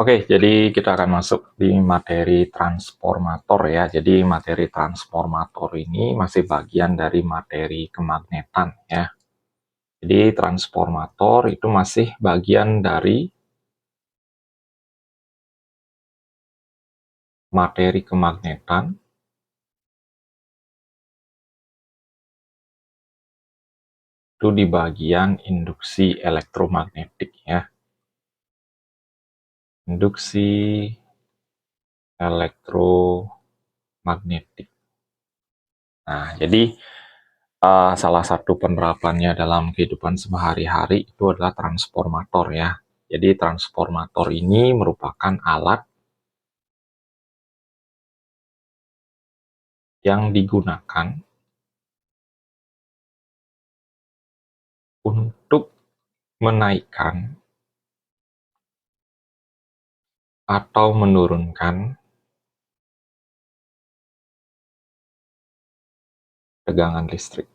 Oke, jadi kita akan masuk di materi transformator ya. Jadi materi transformator ini masih bagian dari materi kemagnetan ya. Jadi transformator itu masih bagian dari materi kemagnetan itu di bagian induksi elektromagnetik ya. Induksi elektromagnetik. Nah, jadi salah satu penerapannya dalam kehidupan sehari-hari itu adalah transformator ya. Jadi transformator ini merupakan alat yang digunakan untuk menaikkan atau menurunkan tegangan listrik.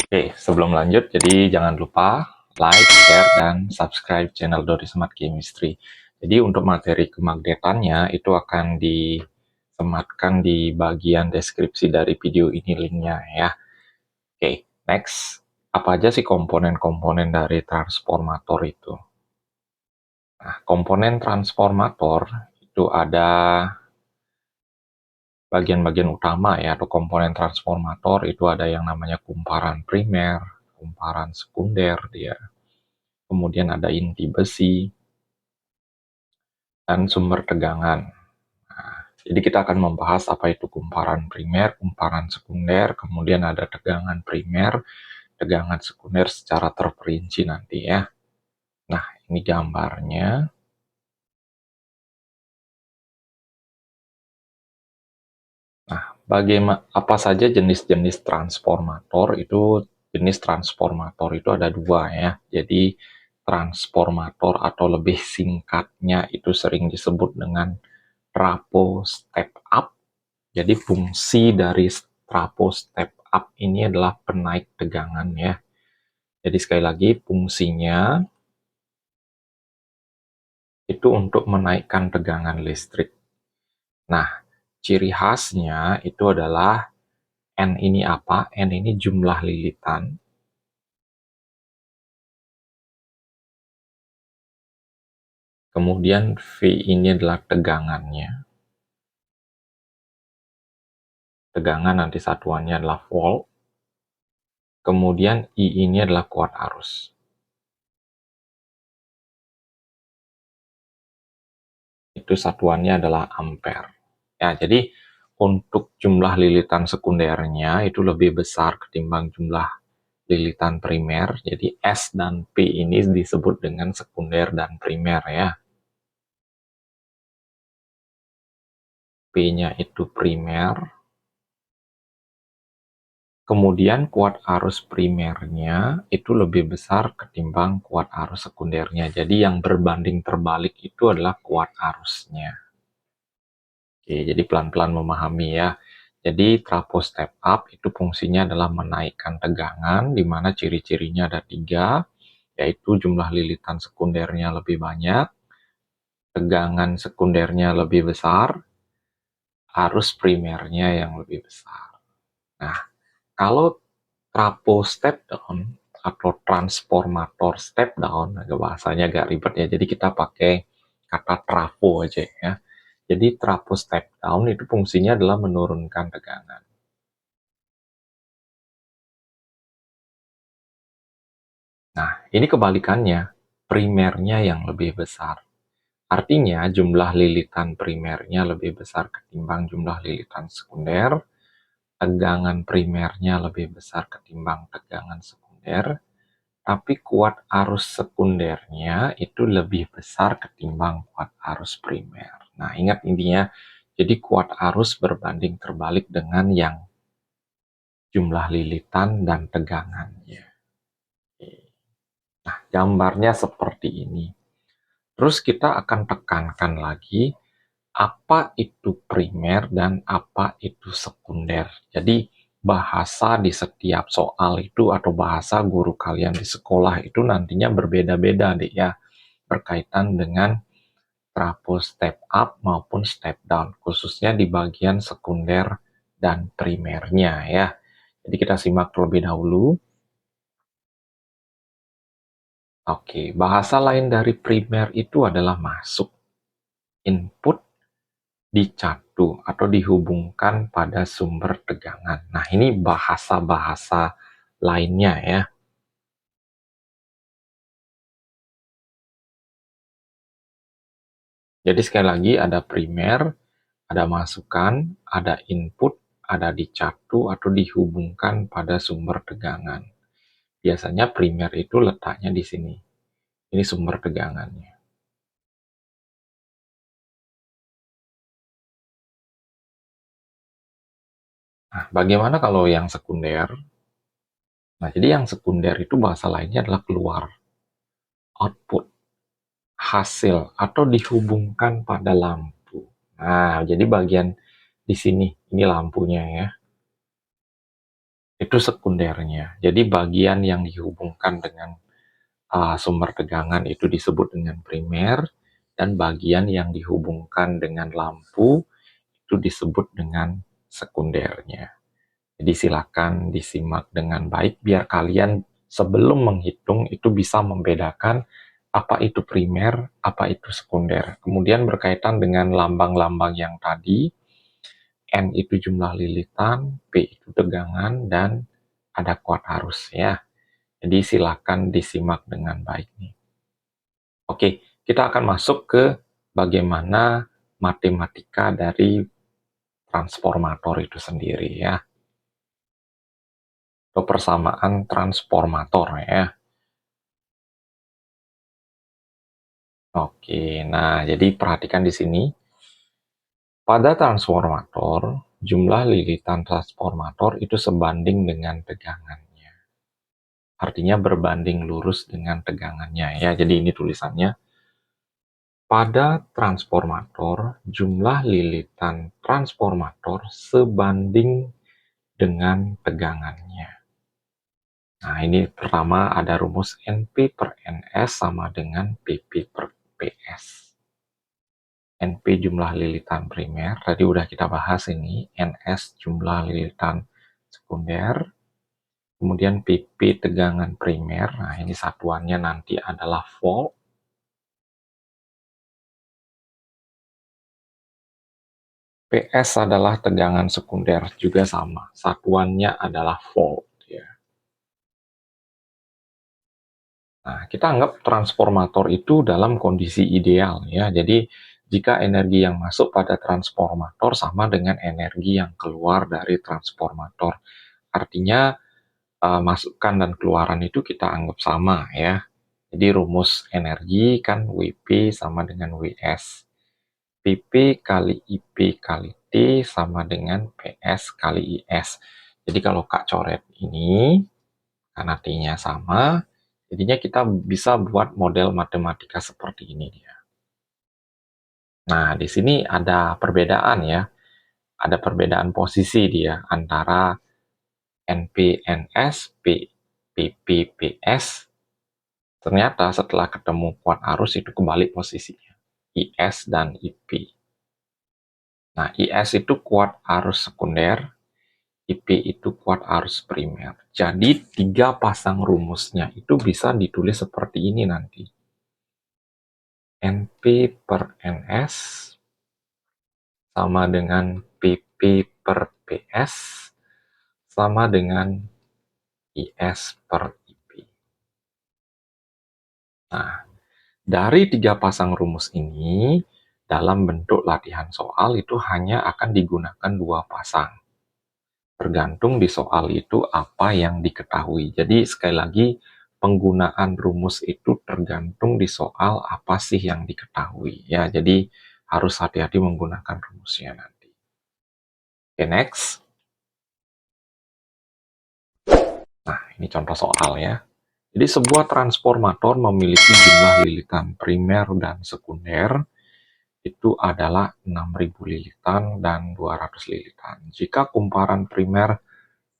Oke, sebelum lanjut, jadi jangan lupa like, share, dan subscribe channel Dori Smart Chemistry. Jadi untuk materi kemagnetannya itu akan disematkan di bagian deskripsi dari video ini linknya ya. Oke, next. Apa aja sih komponen-komponen dari transformator itu? Nah, komponen transformator itu ada bagian-bagian utama ya, atau komponen transformator itu ada yang namanya kumparan primer, kumparan sekunder dia. Kemudian ada inti besi dan sumber tegangan. Nah, jadi kita akan membahas apa itu kumparan primer, kumparan sekunder, kemudian ada tegangan primer, tegangan sekunder secara terperinci nanti ya. Nah, ini gambarnya. Nah, apa saja jenis-jenis transformator itu? Jenis transformator itu ada dua ya. Jadi transformator atau lebih singkatnya itu sering disebut dengan trapo step up. Jadi fungsi dari trapo step up ini adalah penaik tegangan ya. Jadi sekali lagi fungsinya itu untuk menaikkan tegangan listrik. Nah, ciri khasnya itu adalah N ini apa? N ini jumlah lilitan. Kemudian V ini adalah tegangannya. Tegangan nanti satuannya adalah volt. Kemudian I ini adalah kuat arus. Itu satuannya adalah ampere. Ya, jadi untuk jumlah lilitan sekundernya itu lebih besar ketimbang jumlah lilitan primer. Jadi S dan P ini disebut dengan sekunder dan primer ya. P-nya itu primer. Kemudian kuat arus primernya itu lebih besar ketimbang kuat arus sekundernya. Jadi yang berbanding terbalik itu adalah kuat arusnya. Oke, jadi pelan-pelan memahami ya. Jadi trapo step up itu fungsinya adalah menaikkan tegangan, di mana ciri-cirinya ada 3, yaitu jumlah lilitan sekundernya lebih banyak, tegangan sekundernya lebih besar, arus primernya yang lebih besar. Nah, kalau trapo step down atau transformator step down, agak bahasanya agak ribet ya, jadi kita pakai kata trafo aja ya. Jadi trapo step down itu fungsinya adalah menurunkan tegangan. Nah, ini kebalikannya, primernya yang lebih besar. Artinya jumlah lilitan primernya lebih besar ketimbang jumlah lilitan sekunder, tegangan primernya lebih besar ketimbang tegangan sekunder, tapi kuat arus sekundernya itu lebih besar ketimbang kuat arus primer. Nah, ingat intinya, jadi kuat arus berbanding terbalik dengan yang jumlah lilitan dan tegangannya. Nah, gambarnya seperti ini. Terus kita akan tekankan lagi apa itu primer dan apa itu sekunder. Jadi bahasa di setiap soal itu atau bahasa guru kalian di sekolah itu nantinya berbeda-beda deh ya, berkaitan dengan trafo step up maupun step down, khususnya di bagian sekunder dan primernya ya. Jadi kita simak terlebih dahulu. Oke, bahasa lain dari primer itu adalah masuk, input, dicatu atau dihubungkan pada sumber tegangan. Nah, ini bahasa-bahasa lainnya ya. Jadi sekali lagi ada primer, ada masukan, ada input, ada dicatu atau dihubungkan pada sumber tegangan. Biasanya primer itu letaknya di sini. Ini sumber tegangannya. Nah, bagaimana kalau yang sekunder? Nah, jadi yang sekunder itu bahasa lainnya adalah keluar, output, hasil, atau dihubungkan pada lampu. Nah, jadi bagian di sini, ini lampunya ya. Itu sekundernya. Jadi bagian yang dihubungkan dengan sumber tegangan itu disebut dengan primer, dan bagian yang dihubungkan dengan lampu itu disebut dengan sekundernya. Jadi silakan disimak dengan baik biar kalian sebelum menghitung itu bisa membedakan apa itu primer, apa itu sekunder. Kemudian berkaitan dengan lambang-lambang yang tadi, N itu jumlah lilitan, P itu tegangan, dan ada kuat arus ya. Jadi silakan disimak dengan baik nih. Oke, kita akan masuk ke bagaimana matematika dari transformator itu sendiri ya. Atau persamaan transformator ya. Oke, nah jadi perhatikan di sini. Pada transformator, jumlah lilitan transformator itu sebanding dengan tegangannya. Artinya berbanding lurus dengan tegangannya ya. Jadi ini tulisannya. Pada transformator, jumlah lilitan transformator sebanding dengan tegangannya. Nah, ini pertama ada rumus NP per NS sama dengan PP per PS. NP jumlah lilitan primer, tadi udah kita bahas ini, NS jumlah lilitan sekunder, kemudian PP tegangan primer, nah ini satuannya nanti adalah volt, PS adalah tegangan sekunder, juga sama, satuannya adalah volt. Ya. Nah, kita anggap transformator itu dalam kondisi ideal ya. Jadi jika energi yang masuk pada transformator sama dengan energi yang keluar dari transformator. Artinya masukan dan keluaran itu kita anggap sama ya. Jadi rumus energi kan WP sama dengan WS. PP kali IP kali T sama dengan PS kali IS. Jadi kalau Kak coret ini, karena T-nya sama, jadinya kita bisa buat model matematika seperti ini dia. Nah, di sini ada perbedaan ya. Ada perbedaan posisi dia antara NPNS, PPPS. Ternyata setelah ketemu kuat arus itu kembali posisinya. IS dan IP. Nah, IS itu kuat arus sekunder, IP itu kuat arus primer. Jadi, tiga pasang rumusnya itu bisa ditulis seperti ini nanti. NP per NS sama dengan PP per PS sama dengan IS per IP. Nah, dari tiga pasang rumus ini, dalam bentuk latihan soal itu hanya akan digunakan dua pasang. Tergantung di soal itu apa yang diketahui. Jadi sekali lagi, penggunaan rumus itu tergantung di soal apa sih yang diketahui. Ya, jadi harus hati-hati menggunakan rumusnya nanti. Oke, next. Nah, ini contoh soal ya. Jadi sebuah transformator memiliki jumlah lilitan primer dan sekunder itu adalah 6.000 lilitan dan 200 lilitan. Jika kumparan primer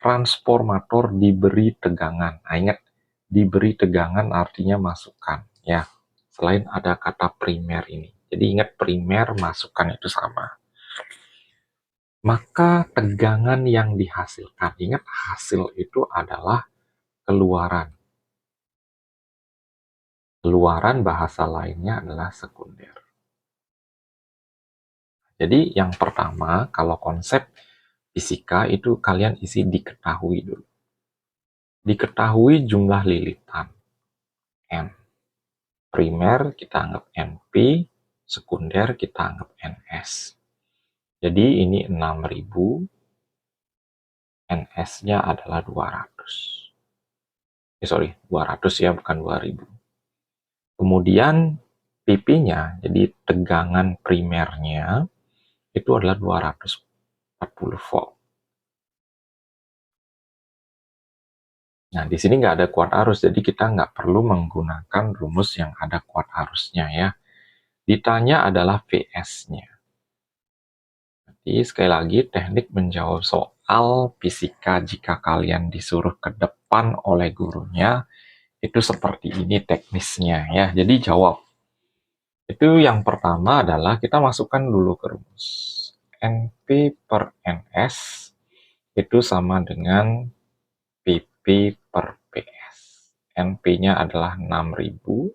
transformator diberi tegangan. Nah, ingat, diberi tegangan artinya masukan, ya. Selain ada kata primer ini. Jadi ingat, primer masukan itu sama. Maka tegangan yang dihasilkan, ingat hasil itu adalah keluaran. Keluaran bahasa lainnya adalah sekunder. Jadi yang pertama, kalau konsep fisika itu kalian isi diketahui dulu. Diketahui jumlah lilitan N. Primer kita anggap NP, sekunder kita anggap NS. Jadi ini 6000, NS-nya adalah 200. 200 ya, bukan 2000. Kemudian PP-nya, jadi tegangan primernya, itu adalah 240 volt. Nah, di sini nggak ada kuat arus, jadi kita nggak perlu menggunakan rumus yang ada kuat arusnya ya. Ditanya adalah VS-nya. Jadi sekali lagi, teknik menjawab soal fisika jika kalian disuruh ke depan oleh gurunya, itu seperti ini teknisnya ya. Jadi jawab. Itu yang pertama adalah kita masukkan dulu ke rumus. NP per NS itu sama dengan PP per PS. NP-nya adalah 6000,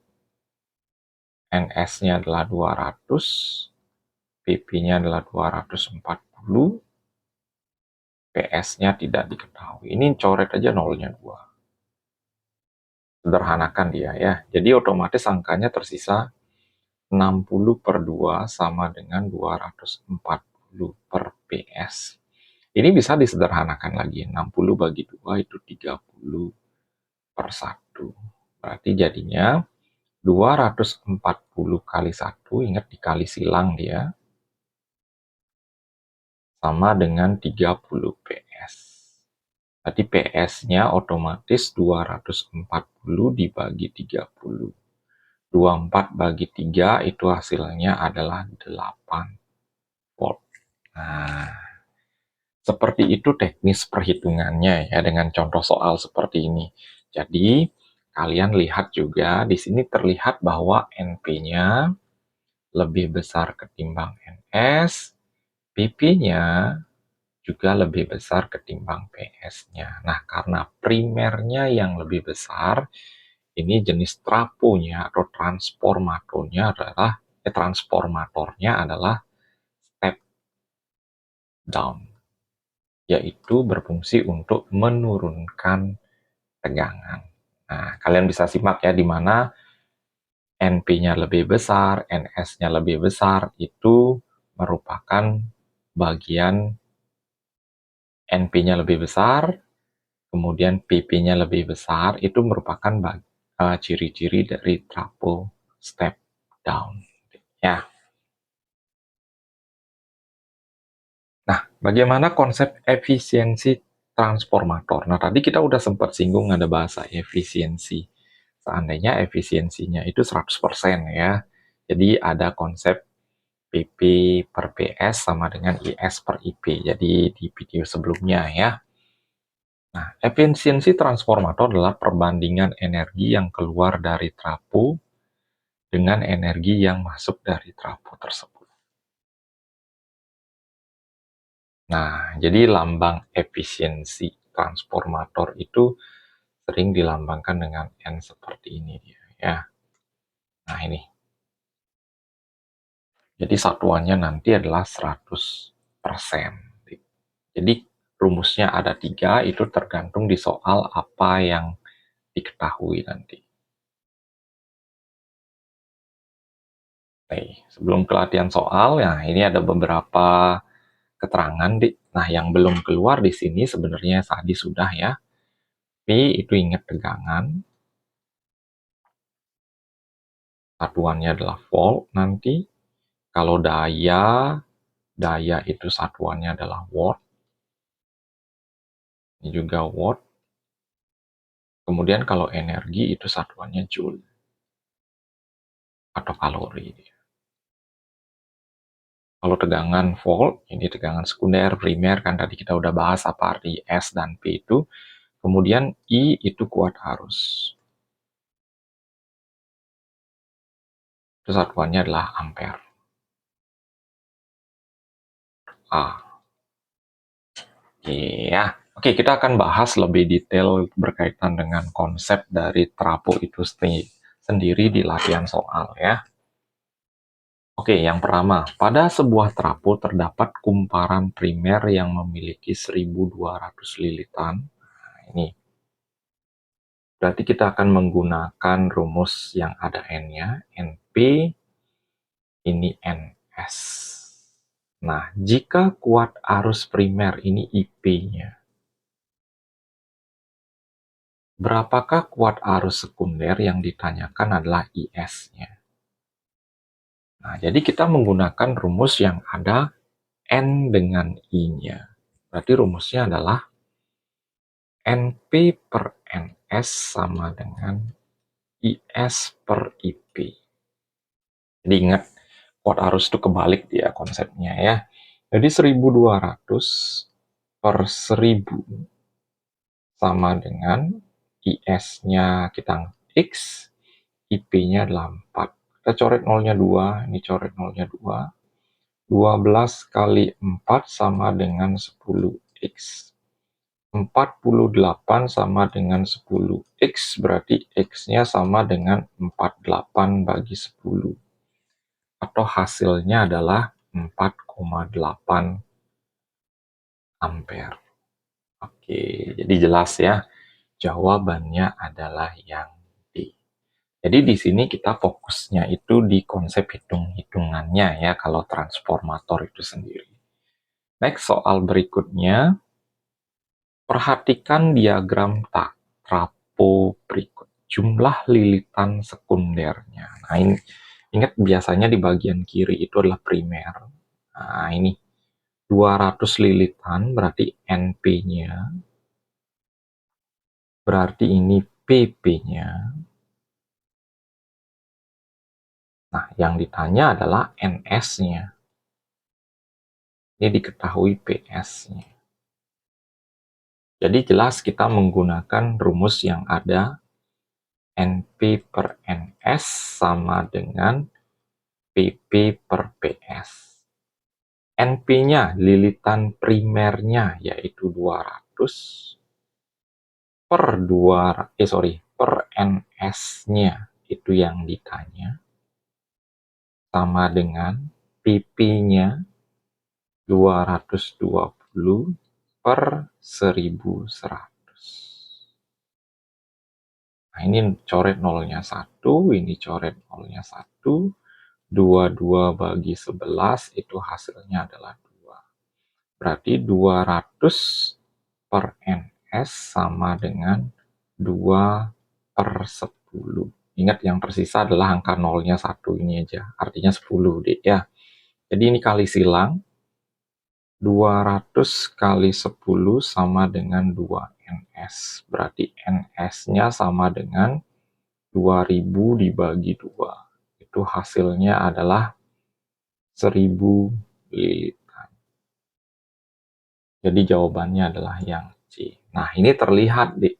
NS-nya adalah 200, PP-nya adalah 240, PS-nya tidak diketahui. Ini coret aja nolnya 2. Sederhanakan dia ya. Jadi otomatis angkanya tersisa 60 per 2 sama dengan 240 per PS. Ini bisa disederhanakan lagi. 60 bagi 2 itu 30 per 1. Berarti jadinya 240 kali 1, ingat dikali silang dia, sama dengan 30 PS. Berarti PS-nya otomatis 240 dibagi 30. 24 bagi 3 itu hasilnya adalah 8 volt. Nah, seperti itu teknis perhitungannya ya dengan contoh soal seperti ini. Jadi, kalian lihat juga di sini terlihat bahwa NP-nya lebih besar ketimbang NS, PP-nya juga lebih besar ketimbang PS-nya. Nah, karena primernya yang lebih besar, ini jenis trafonya atau transformatornya adalah step down, yaitu berfungsi untuk menurunkan tegangan. Nah, kalian bisa simak ya di mana NP-nya lebih besar, NS-nya lebih besar, itu merupakan bagian NP-nya lebih besar, kemudian PP-nya lebih besar, itu merupakan ciri-ciri dari trafo step down. Ya. Nah, bagaimana konsep efisiensi transformator? Nah, tadi kita udah sempat singgung ada bahasa efisiensi. Seandainya efisiensinya itu 100% ya. Jadi ada konsep PP per PS sama dengan IS per IP. Jadi di video sebelumnya ya. Nah, efisiensi transformator adalah perbandingan energi yang keluar dari trafo dengan energi yang masuk dari trafo tersebut. Nah, jadi lambang efisiensi transformator itu sering dilambangkan dengan N seperti ini dia ya. Nah, ini. Jadi satuannya nanti adalah 100%. Jadi rumusnya ada 3, itu tergantung di soal apa yang diketahui nanti. Oke, sebelum ke latihan soal, ya ini ada beberapa keterangan. Nah, yang belum keluar di sini sebenarnya tadi sudah ya. P itu ingat tegangan. Satuannya adalah volt nanti. Kalau daya itu satuannya adalah watt. Ini juga watt. Kemudian kalau energi itu satuannya joule atau kalori. Kalau tegangan volt, ini tegangan sekunder, primer, kan tadi kita udah bahas apa arti S dan P itu. Kemudian I itu kuat arus. Itu satuannya adalah ampere. A. Iya. Oke, kita akan bahas lebih detail berkaitan dengan konsep dari trafo itu sendiri di latihan soal ya. Oke, yang pertama, pada sebuah trafo terdapat kumparan primer yang memiliki 1.200 lilitan. Nah, ini. Berarti kita akan menggunakan rumus yang ada N-nya, NP, ini NS. Nah, jika kuat arus primer ini IP-nya, berapakah kuat arus sekunder yang ditanyakan adalah IS-nya? Nah, jadi kita menggunakan rumus yang ada N dengan I-nya. Berarti rumusnya adalah NP per NS sama dengan IS per IP. Jadi ingat, kuat arus itu kebalik dia konsepnya ya. Jadi 1.200 per 1.000 sama dengan IS-nya kita X, IP-nya adalah 4. Kita coret nolnya 2, ini coret nolnya 2. 12 kali 4 sama dengan 10X. 48 sama dengan 10X, berarti X-nya sama dengan 48 bagi 10. Atau hasilnya adalah 4,8 ampere. Oke, jadi jelas ya. Jawabannya adalah yang D. Jadi di sini kita fokusnya itu di konsep hitung-hitungannya ya kalau transformator itu sendiri. Next, soal berikutnya. Perhatikan diagram trafo berikut. Jumlah lilitan sekundernya. Nah, ini ingat biasanya di bagian kiri itu adalah primer. Nah, ini 200 lilitan berarti NP-nya. Berarti ini PP-nya. Nah, yang ditanya adalah NS-nya. Ini diketahui PS-nya. Jadi jelas kita menggunakan rumus yang ada NP per NS sama dengan PP per PS. NP-nya, lilitan primernya, yaitu 200 per per NS-nya, itu yang ditanya, sama dengan PP-nya 220 per 1.100. Nah, ini coret nolnya 1, ini coret nolnya 1, 22 bagi 11, itu hasilnya adalah 2. Berarti 200 per NS sama dengan 2 per 10. Ingat yang tersisa adalah angka nolnya 1 ini aja, artinya 10 deh ya. Jadi ini kali silang, 200 kali 10 sama dengan 2 NS. Berarti NS-nya sama dengan 2000 dibagi 2. Itu hasilnya adalah 1000 liter. Jadi jawabannya adalah yang C. Nah, ini terlihat di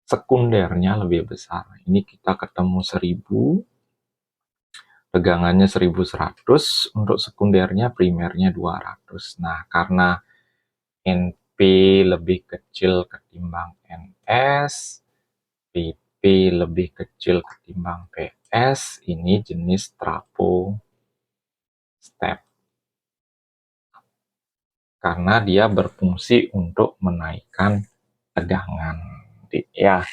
sekundernya lebih besar. Ini kita ketemu 1000, tegangannya 1100, untuk sekundernya primernya 200. Nah, karena NP lebih kecil ketimbang NS, PP lebih kecil ketimbang PS, ini jenis trafo step. Karena dia berfungsi untuk menaikkan tegangan. Ya.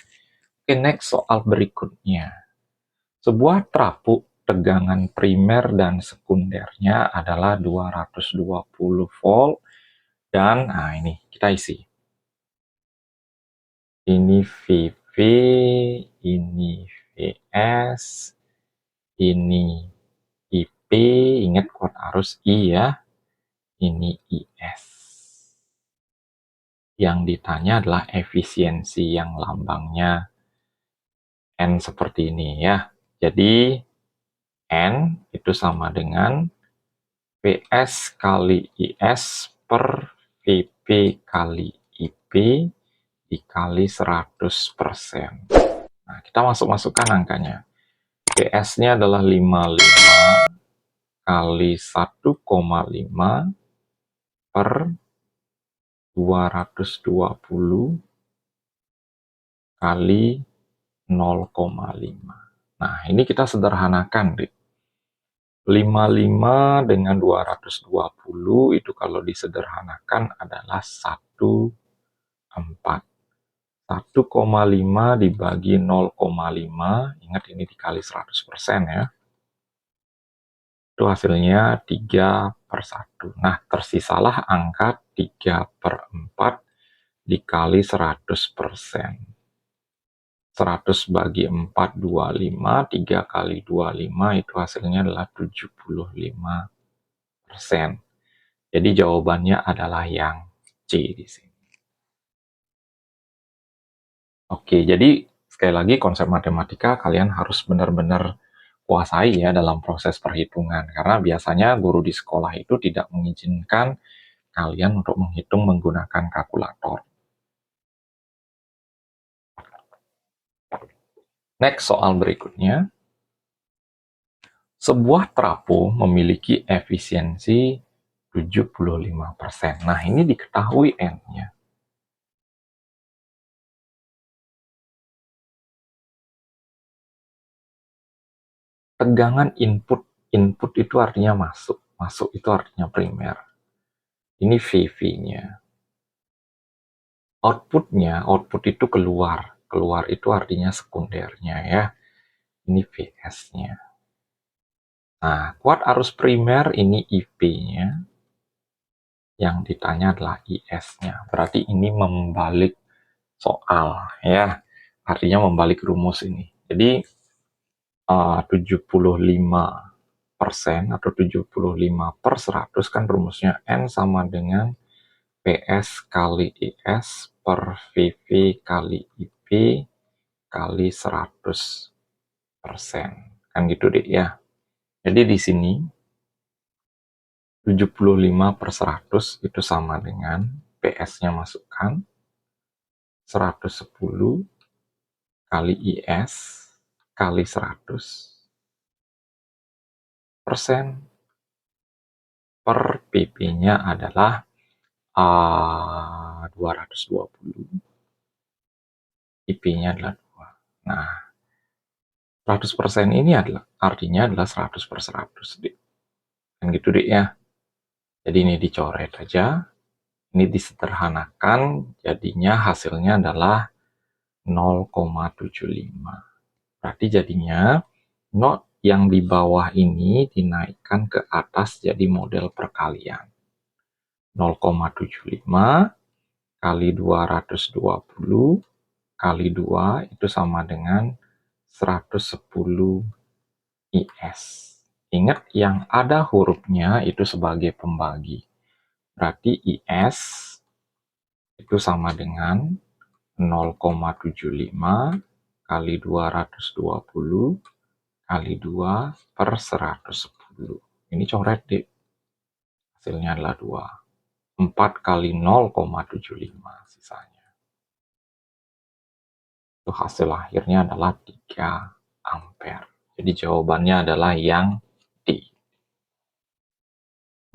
Oke, next soal berikutnya. Sebuah trafo tegangan primer dan sekundernya adalah 220 volt dan nah ini kita isi. Ini VV, ini VS, ini IP, ingat kuat arus I ya. Ini IS. Yang ditanya adalah efisiensi yang lambangnya N seperti ini ya. Jadi N itu sama dengan PS kali IS per VP kali IP dikali 100%. Nah, kita masukkan angkanya. PS-nya adalah 55 kali 1,5 per 220 kali 0,5. Nah, ini kita sederhanakan, Dik. 55 dengan 220 itu kalau disederhanakan adalah 1,4. 1,5 dibagi 0,5, ingat ini dikali 100% ya. Itu hasilnya 3/1. Nah, tersisalah angka 3/4 dikali 100%. 100 bagi 4, 25. 3 kali 25 itu hasilnya adalah 75%. Jadi jawabannya adalah yang C di sini. Oke, jadi sekali lagi konsep matematika kalian harus benar-benar kuasai ya dalam proses perhitungan. Karena biasanya guru di sekolah itu tidak mengizinkan kalian untuk menghitung menggunakan kalkulator. Next, soal berikutnya. Sebuah trafo memiliki efisiensi 75%. Nah, ini diketahui N-nya. Tegangan input. Input itu artinya masuk. Masuk itu artinya primer. Ini VV-nya. Output itu keluar. Keluar itu artinya sekundernya ya. Ini VS-nya. Nah, kuat arus primer ini IP-nya. Yang ditanya adalah IS-nya. Berarti ini membalik soal ya. Artinya membalik rumus ini. Jadi 75% atau 75/100 kan rumusnya N sama dengan PS kali IS per VV kali IP kali 100%. Kan gitu deh ya. Jadi di sini 75/100 itu sama dengan PS-nya masukkan 110 kali IS kali 100% per PP-nya adalah 220. IP-nya adalah 2. Nah, 100% ini adalah artinya adalah 100/100. Kan gitu deh ya. Jadi ini dicoret aja. Ini disederhanakan, jadinya hasilnya adalah 0,75. Berarti jadinya not yang di bawah ini dinaikkan ke atas jadi model perkalian. 0,75 kali 220 kali 2 itu sama dengan 110 IS. Ingat yang ada hurufnya itu sebagai pembagi. Berarti IS itu sama dengan 0,75 kali 220 kali 2 per 110. Ini coret deh. Hasilnya adalah 2. 4 kali 0,75 sisanya. Itu hasil akhirnya adalah 3 ampere. Jadi jawabannya adalah yang D.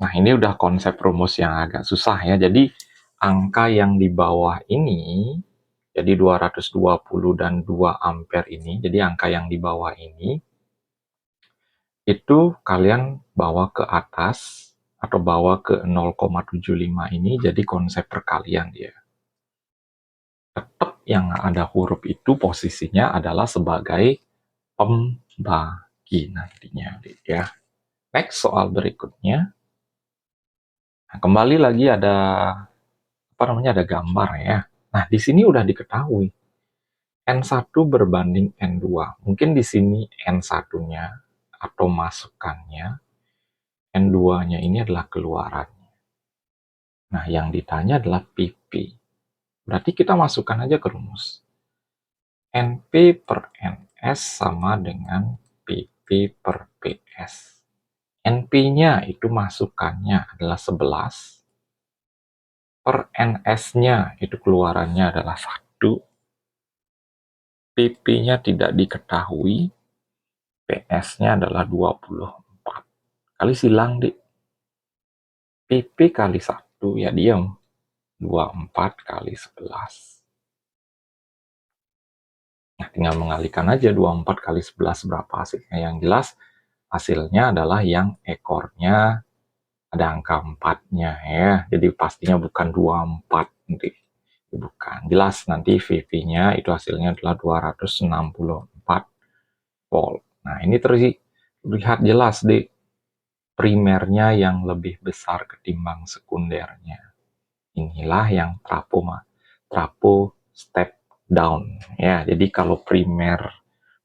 Nah, ini udah konsep rumus yang agak susah ya. Jadi angka yang di bawah ini, jadi 220 dan 2 ampere ini, jadi angka yang di bawah ini, itu kalian bawa ke atas atau bawa ke 0,75 ini jadi konsep perkalian dia. Tetap yang ada huruf itu posisinya adalah sebagai pembagi nantinya ya. Next, soal berikutnya. Nah, kembali lagi ada ada gambar ya. Nah, di sini udah diketahui N1 berbanding N2. Mungkin di sini N1-nya atau masukannya, N2-nya ini adalah keluarannya. Nah, yang ditanya adalah PP. Berarti kita masukkan aja ke rumus. NP per NS sama dengan PP per PS. NP-nya itu masukannya adalah 11, per NS-nya itu keluarannya adalah 1, PP-nya tidak diketahui, PS-nya adalah 24. Kali silang, Dik. PP kali 1, ya diam. 24 kali 11. Nah, tinggal mengalikan aja 24 kali 11 berapa hasilnya. Yang jelas, hasilnya adalah yang ekornya ada angka 4-nya ya. Jadi pastinya bukan 24. Bukan. Jelas nanti VV-nya itu hasilnya adalah 264 volt. Nah, ini terlihat jelas di primernya yang lebih besar ketimbang sekundernya. Inilah yang trapo step down ya. Jadi kalau primer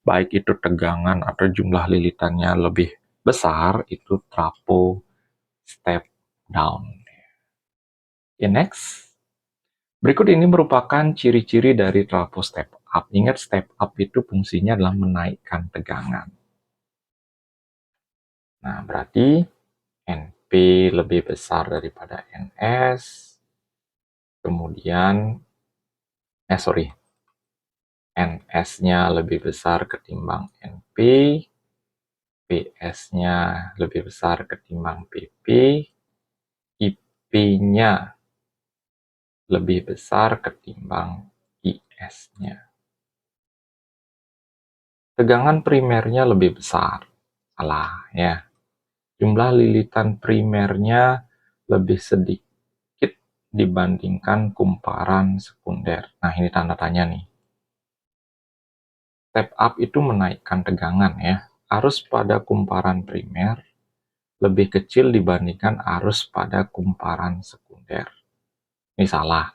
baik itu tegangan atau jumlah lilitannya lebih besar, itu trapo step down. Oke, next. Berikut ini merupakan ciri-ciri dari trapo step up. Ingat, step up itu fungsinya adalah menaikkan tegangan. Nah, berarti NP lebih besar daripada NS, kemudian NS-nya lebih besar ketimbang NP, PS-nya lebih besar ketimbang PP, IP-nya lebih besar ketimbang IS-nya. Tegangan primernya lebih besar. Salah ya. Jumlah lilitan primernya lebih sedikit dibandingkan kumparan sekunder. Nah, ini tanda tanya nih. Step up itu menaikkan tegangan ya. Arus pada kumparan primer lebih kecil dibandingkan arus pada kumparan sekunder. Ini salah.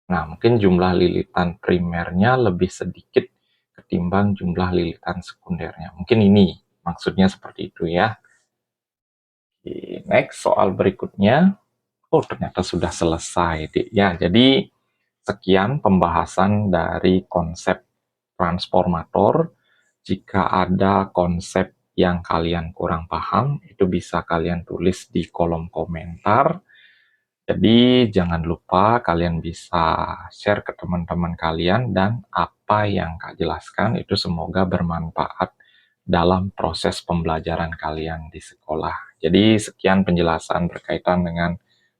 Nah, mungkin jumlah lilitan primernya lebih sedikit ketimbang jumlah lilitan sekundernya. Mungkin ini maksudnya seperti itu ya. Next, soal berikutnya. Oh, ternyata sudah selesai. Ya, jadi sekian pembahasan dari konsep transformator. Jika ada konsep yang kalian kurang paham, itu bisa kalian tulis di kolom komentar. Jadi jangan lupa kalian bisa share ke teman-teman kalian, dan apa yang Kak jelaskan itu semoga bermanfaat dalam proses pembelajaran kalian di sekolah. Jadi sekian penjelasan berkaitan dengan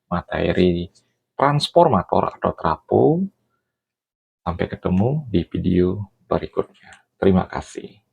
materi transformator atau trapo. Sampai ketemu di video berikutnya. Terima kasih.